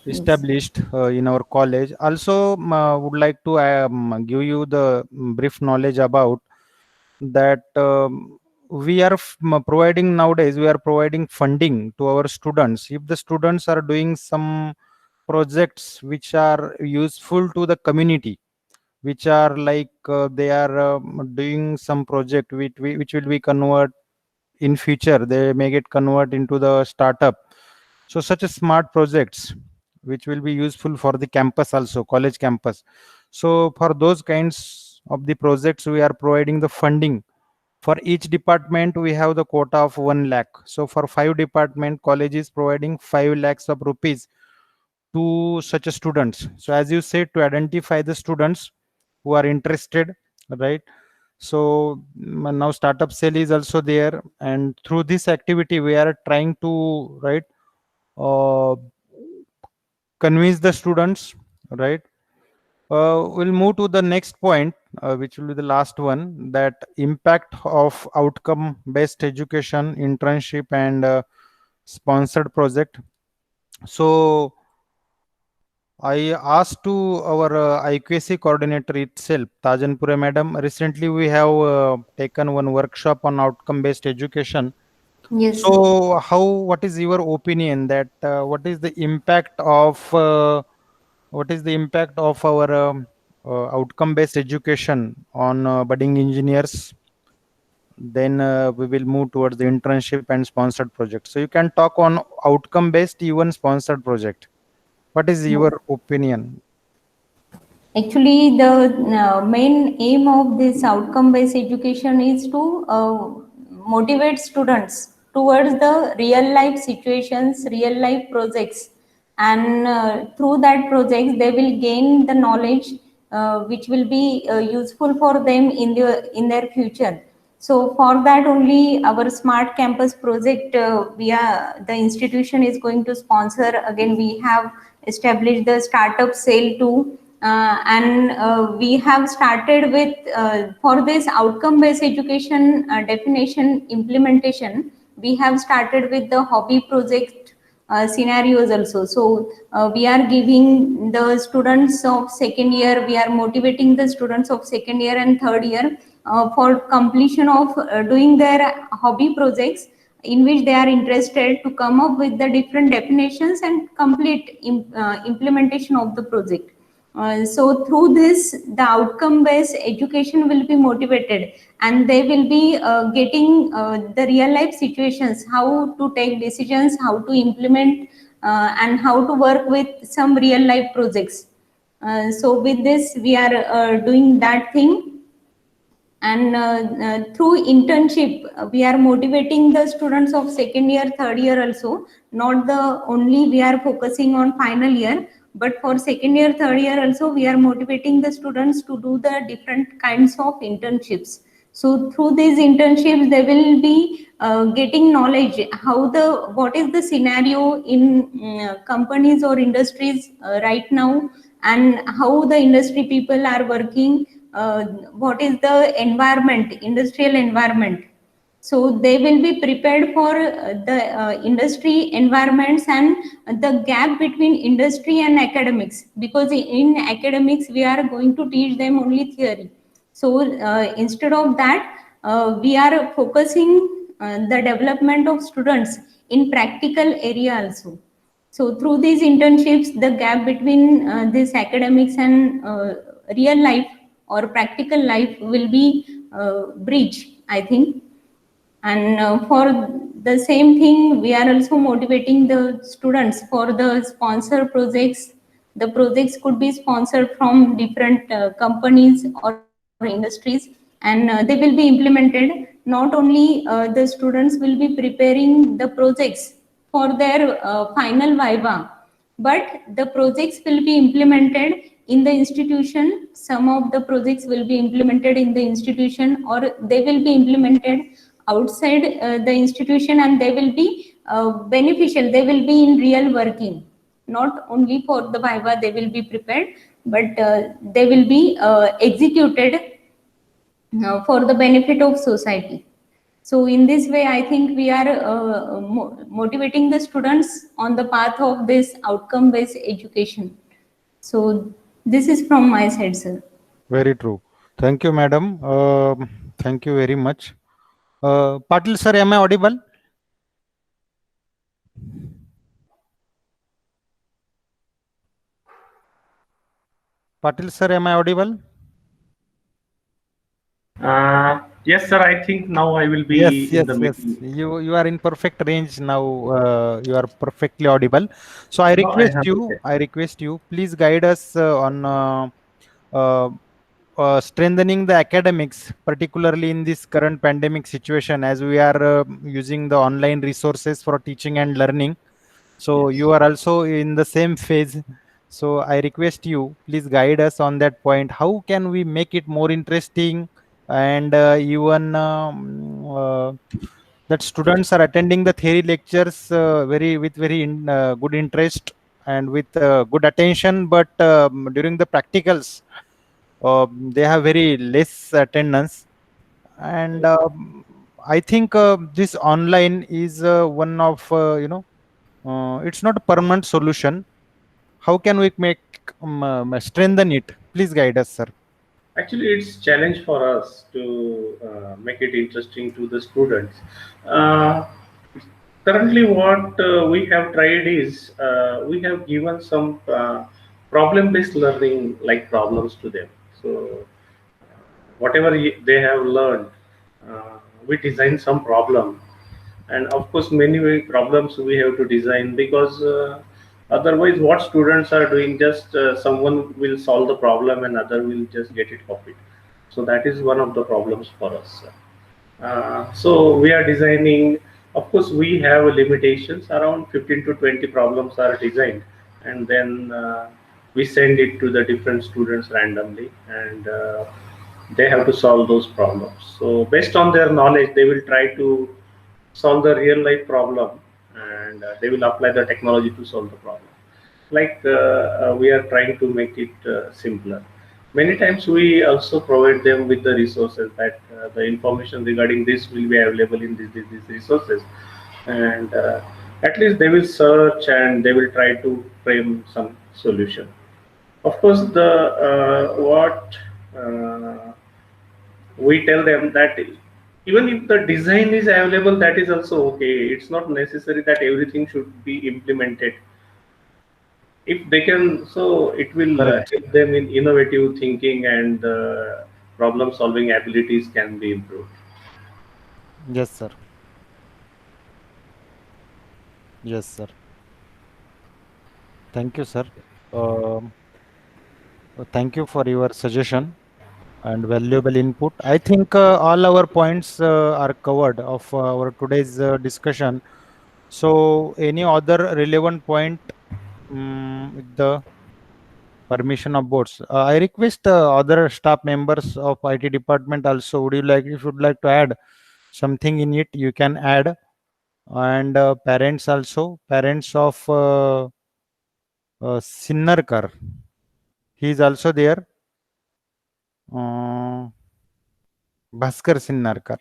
S3: established in our college. Also, would like to give you the brief knowledge about that. We are providing nowadays. We are providing funding to our students. If the students are doing some projects which are useful to the community, which are like they are doing some project which will be convert in future, they may get convert into the startup. So such a smart projects which will be useful for the campus, also college campus. So for those kinds of the projects, we are providing the funding. For each department we have the quota of 1 lakh. So for 5 department, college is providing 5 lakhs of rupees to such a students. So as you said, to identify the students who are interested, right? So now startup cell is also there, and through this activity we are trying to, right, uh, convince the students, right? We'll move to the next point, which will be the last one, that impact of outcome based education, internship, and sponsored project. So I asked to our IQAC coordinator itself, Tajanpure madam. Recently, we have taken one workshop on outcome-based education.
S2: Yes.
S3: So, what is your opinion that what is the impact of our outcome-based education on budding engineers? Then we will move towards the internship and sponsored project. So, you can talk on outcome-based, even sponsored project. What is your opinion?
S2: Actually, the main aim of this outcome-based education is to motivate students towards the real-life situations, real-life projects, and through that projects they will gain the knowledge which will be useful for them in their future. So for that only our smart campus project the institution is going to sponsor. Again, we have established the startup cell too, and we have started with for this outcome based education definition implementation, we have started with the hobby project scenarios also. So we are giving the students of second year, we are motivating the students of second year and third year for completion of doing their hobby projects in which they are interested, to come up with the different definitions and complete implementation of the project. So through this, the outcome-based education will be motivated, and they will be getting the real-life situations, how to take decisions, how to implement, and how to work with some real-life projects. So with this, we are doing that thing. And through internship we are motivating the students of second year, third year also. Not the only we are focusing on final year, but for second year, third year also we are motivating the students to do the different kinds of internships. So through these internships, they will be getting knowledge what is the scenario in companies or industries right now, and how the industry people are working, what is the environment, industrial environment. So they will be prepared for the industry environments and the gap between industry and academics, because in academics we are going to teach them only theory. So instead of that, we are focusing the development of students in practical area also. So through these internships, the gap between this academics and real life or practical life will be bridged, I think. And for the same thing, we are also motivating the students for the sponsor projects. The projects could be sponsored from different companies or industries, and they will be implemented. Not only the students will be preparing the projects for their final viva, but the projects will be implemented in the institution. Some of the projects will be implemented in the institution, or they will be implemented outside the institution, and they will be beneficial. They will be in real working. Not only for the viva they will be prepared, but they will be executed for the benefit of society. So in this way, I think we are motivating the students on the path of this outcome-based education. So this is from my side, sir.
S3: Very true. Thank you, madam. Thank you very much. Patil sir, am I audible? Patil sir, am I audible?
S6: Yes, sir. I think now I will be
S3: Yes.
S6: meeting.
S3: You are in perfect range now. You are perfectly audible. So I request you, please guide us on strengthening the academics, particularly in this current pandemic situation, as we are using the online resources for teaching and learning. So you are also in the same phase. So I request you, please guide us on that point. How can we make it more interesting, and even that students are attending the theory lectures with very good interest and with good attention, but during the practicals they have very less attendance. And I think this online is one of it's not a permanent solution. How can we make strengthen it? Please guide us, sir.
S6: Actually, it's challenge for us to make it interesting to the students. Uh, Currently, what we have tried is we have given some problem-based learning like problems to them. So whatever they have learned, we design some problem, and of course many problems we have to design, because otherwise what students are doing, just someone will solve the problem and other will just get it copied. So that is one of the problems for us. So we are designing. Of course, we have limitations. Around 15 to 20 problems are designed, and then we send it to the different students randomly, and they have to solve those problems. So based on their knowledge, they will try to solve the real life problem, and they will apply the technology to solve the problem. Like we are trying to make it simpler. Many times we also provide them with the resources that the information regarding this will be available in these resources, and at least they will search and they will try to frame some solution. Of course, the what we tell them that even if the design is available, that is also okay. It's not necessary that everything should be implemented. If they can, so it will help them in innovative thinking, and problem solving abilities can be improved.
S3: Yes, sir. Yes, sir. Thank you, sir. Thank you for your suggestion and valuable input. I think all our points are covered of our today's discussion. So any other relevant point with the Permission of boards. I request other staff members of IT department also. Would you like, if you would like to add something in it, you can add. And parents also, parents of Sinnarkar. He is also there. Bhaskar Sinnarkar.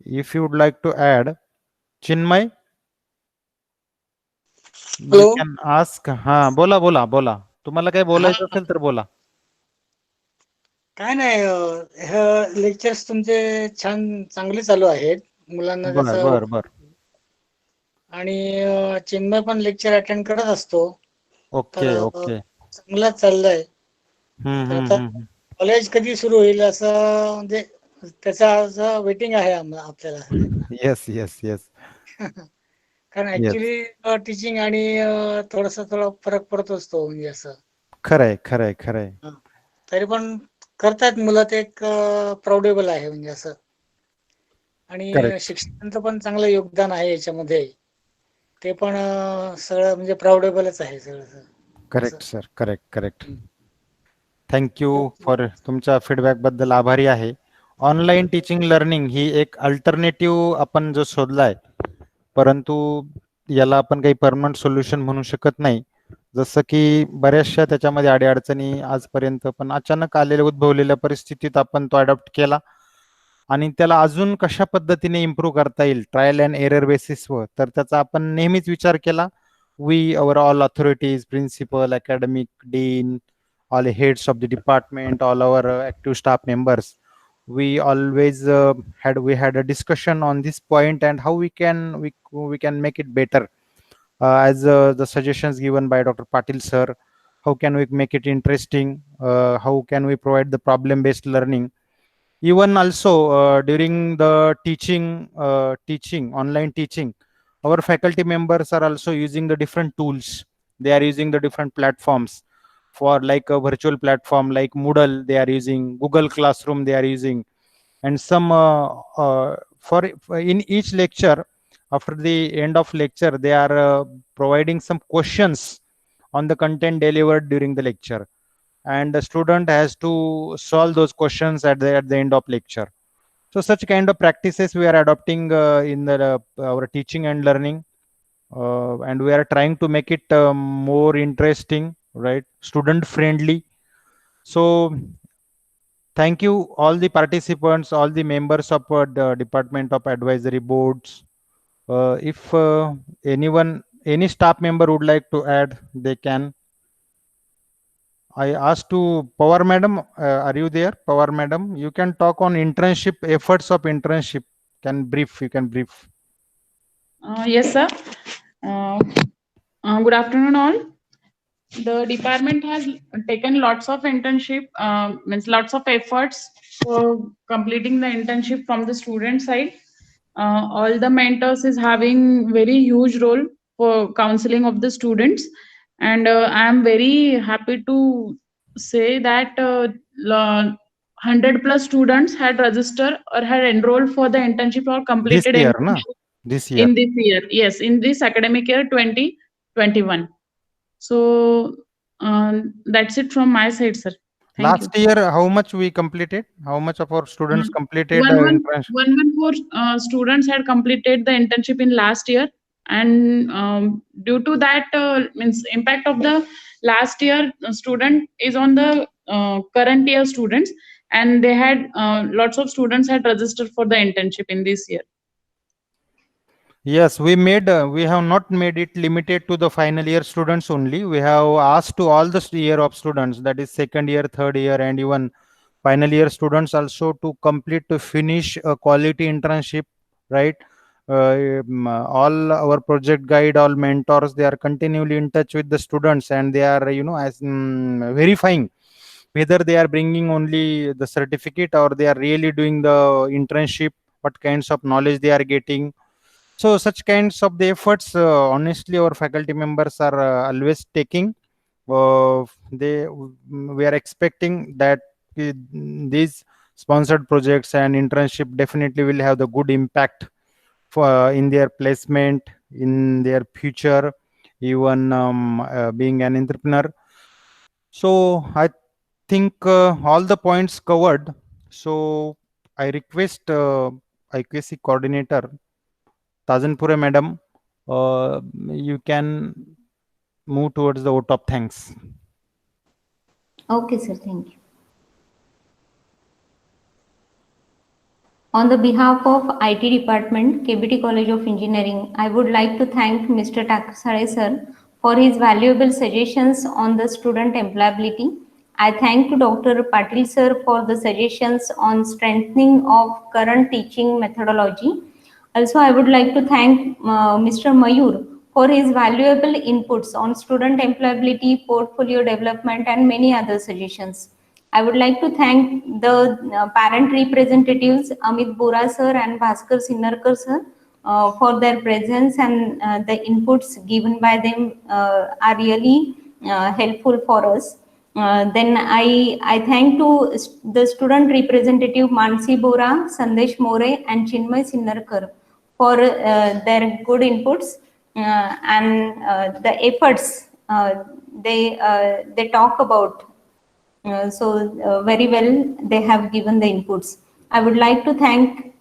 S3: If you would like to add, Chinmay, you
S10: hello
S3: can ask. हा बोला बोला बोला. तुम्हाला काही बोलायचं असेल तर बोला.
S10: काय नाही हे लेक्चर्स तुमचे छान चांगले चालू आहेत मुलांना
S3: बर
S10: त्याचा
S3: बर बर.
S10: आणि चिन्मय पण लेक्चर अटेंड करत असतो
S3: ओके
S10: तर
S3: ओके.
S10: चांगलाच चाललंय. तर आता
S3: हम्म.
S10: कॉलेज कधी सुरू होईल असं म्हणजे त्याचा वेटिंग आहे आपल्याला सगळ्यांना.
S3: येस येस येस
S10: कारण
S3: येस.
S10: ऍक्च्युली टीचिंग आणि थोडा फरक पडत असतो म्हणजे असं.
S3: खरंय खरंय खरंय.
S10: तरी पण करतात मुलं ते एक प्राउडेबल आहे म्हणजे असं. आणि
S3: करेक्ट
S10: शिक्षकांचं पण चांगलं योगदान आहे याच्यामध्ये. ते पण सगळं म्हणजे प्राउडेबलच आहे सगळं.
S3: Correct sir. Correct correct. Thank you for तुमच्या फीडबॅक बद्दल आभारी आहे. ऑनलाईन टीचिंग लर्निंग ही एक अल्टरनेटिव्ह आपण जो शोधलाय, परंतु याला आपण काही परमनंट सोल्युशन म्हणू शकत नाही. जसं की बऱ्याचशा त्याच्यामध्ये अडीअडचणी आजपर्यंत, पण अचानक आलेल्या उद्भवलेल्या परिस्थितीत आपण तो अडॉप्ट केला आणि त्याला अजून कशा पद्धतीने इम्प्रूव्ह करता येईल ट्रायल अँड एरर बेसिसवर, तर त्याचा आपण नेहमीच विचार केला. We our all authorities, principal, academic dean, all heads of the department, all our active staff members, we always had a discussion on this point and how we can make it better, as the suggestions given by Dr. Patil sir. How can we make it interesting? How can we provide the problem based learning? Even also during the teaching online teaching, our faculty members are also using the different tools. They are using the different platforms. For like a virtual platform like Moodle, they are using Google Classroom, they are using, and some for in each lecture, after the end of lecture, they are providing some questions on the content delivered during the lecture, and the student has to solve those questions at the end of lecture. So such kind of practices we are adopting in our teaching and learning, and we are trying to make it more interesting, right, student friendly. So thank you all the participants, all the members of the Department of Advisory Boards. If any staff member would like to add, they can. I asked to Power Madam, are you there? Power Madam, you can talk on internship, efforts of internship. You can brief.
S11: Yes, sir. Good afternoon, all. The department has taken lots of internship, means lots of efforts for completing the internship from the student side. All the mentors is having very huge role for counseling of the students, and I am very happy to say that 100 plus students had registered or had enrolled for the internship or
S3: This
S11: completed
S3: year, na?
S11: internship
S3: This year.
S11: in this year. Yes, in this academic year 2021. So that's it from my side, sir. Thank
S3: Last
S11: you.
S3: year, how much we completed? How much of our students completed internship?
S11: 114 students had completed the internship in last year, and due to that means impact of the last year student is on the current year students, and they had lots of students had registered for the internship in this year.
S3: Yes, we have not made it limited to the final year students only. We have asked to all the year of students, that is second year, third year, and even final year students also to finish a quality internship, right? All our project guide, all mentors, they are continually in touch with the students, and they are, verifying whether they are bringing only the certificate or they are really doing the internship, what kinds of knowledge they are getting. So such kinds of the efforts, honestly, our faculty members are always taking. We are expecting that these sponsored projects and internship definitely will have the good impact for in their placement, in their future, even being an entrepreneur. So I think all the points covered. So I request IQAC coordinator Tajanpure madam, you can move towards the vote of thanks.
S2: Okay, sir. Thank you. On the behalf of IT Department, KBT College of Engineering, I would like to thank Mr. Taksare sir for his valuable suggestions on the student employability. I thank Dr. Patil sir for the suggestions on strengthening of current teaching methodology. Also, I would like to thank Mr. Mayur for his valuable inputs on student employability, portfolio development, and many other suggestions. I would like to thank the parent representatives Amit Bora sir and Bhaskar Sinarkar sir for their presence, and the inputs given by them are really helpful for us. Then I thank to the student representative Mansi Bora, Sandesh More, and Chinmay Sinarkar for their good inputs and the efforts they talk about. Very well, they have given the inputs. I would like to thank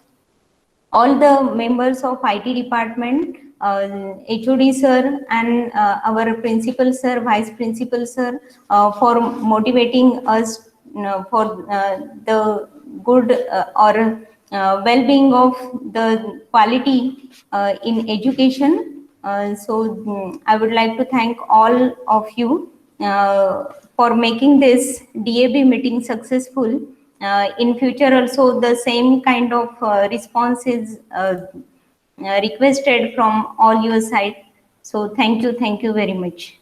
S2: all the members of IT department, HOD sir, and our principal sir, vice principal sir, for motivating us for the good or well-being of the quality in education. I would like to thank all of you for making this DAB meeting successful. In future also the same kind of response is requested from all your side. So thank you very much.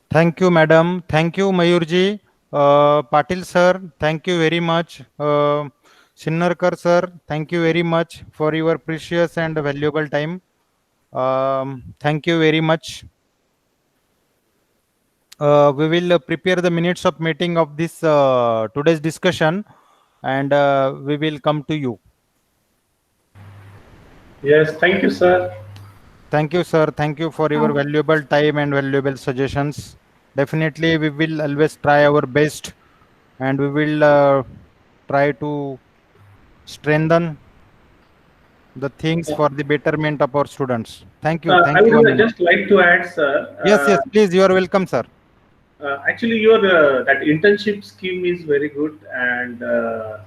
S3: Thank you, madam. Thank you, Mayurji. Patil sir, thank you very much. Sinnarkar sir, thank you very much for your precious and valuable time. Thank you very much. We will prepare the minutes of meeting of this today's discussion, and we will come to you.
S6: Yes, thank you, sir.
S3: Thank you, sir. Thank you for your valuable time and valuable suggestions. Definitely, we will always try our best, and we will try to strengthen the things for the betterment of our students. Thank you.
S6: I
S3: Thank you.
S6: would just like to add, sir.
S3: Yes, please. You are welcome, sir.
S6: Actually, your that internship scheme is very good, and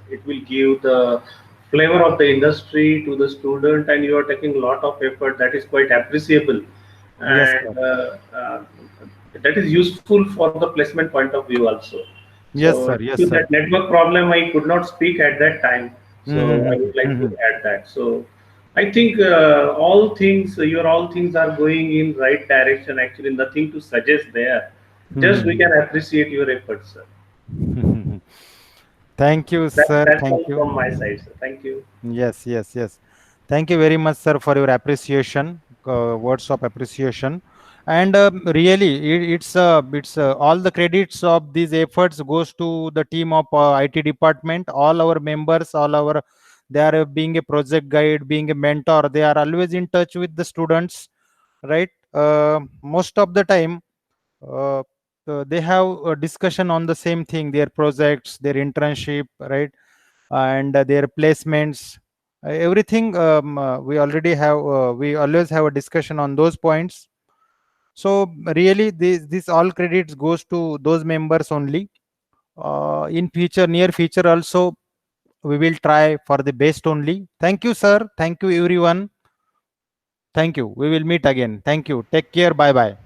S6: it will give the flavor of the industry to the student, and you are taking a lot of effort. That is quite appreciable,
S3: Yes,
S6: and that is useful for the placement point of view also.
S3: Yes,
S6: So
S3: sir. Yes,
S6: with
S3: sir.
S6: that network problem, I could not speak at that time. So I would like to add that. So I think all things, your all things are going in right direction. Actually, nothing to suggest there. Just we can appreciate your efforts, sir.
S3: Thank you, sir.
S6: That's
S3: Thank
S6: all
S3: you.
S6: from my side, sir. Thank you.
S3: Yes. Thank you very much, sir, for your appreciation, words of appreciation. And really, it's all the credits of these efforts goes to the team of IT department. All our members, they are being a project guide, being a mentor. They are always in touch with the students, right? Most of the time, they have a discussion on the same thing: their projects, their internship, right, and their placements. Everything we always have a discussion on those points. So really, this all credits goes to those members only. In near future also, we will try for the best only. Thank you, sir. Thank you, everyone. Thank you. We will meet again. Thank you. Take care. Bye bye.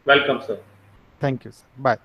S6: Welcome, sir.
S3: Thank you, sir. Bye.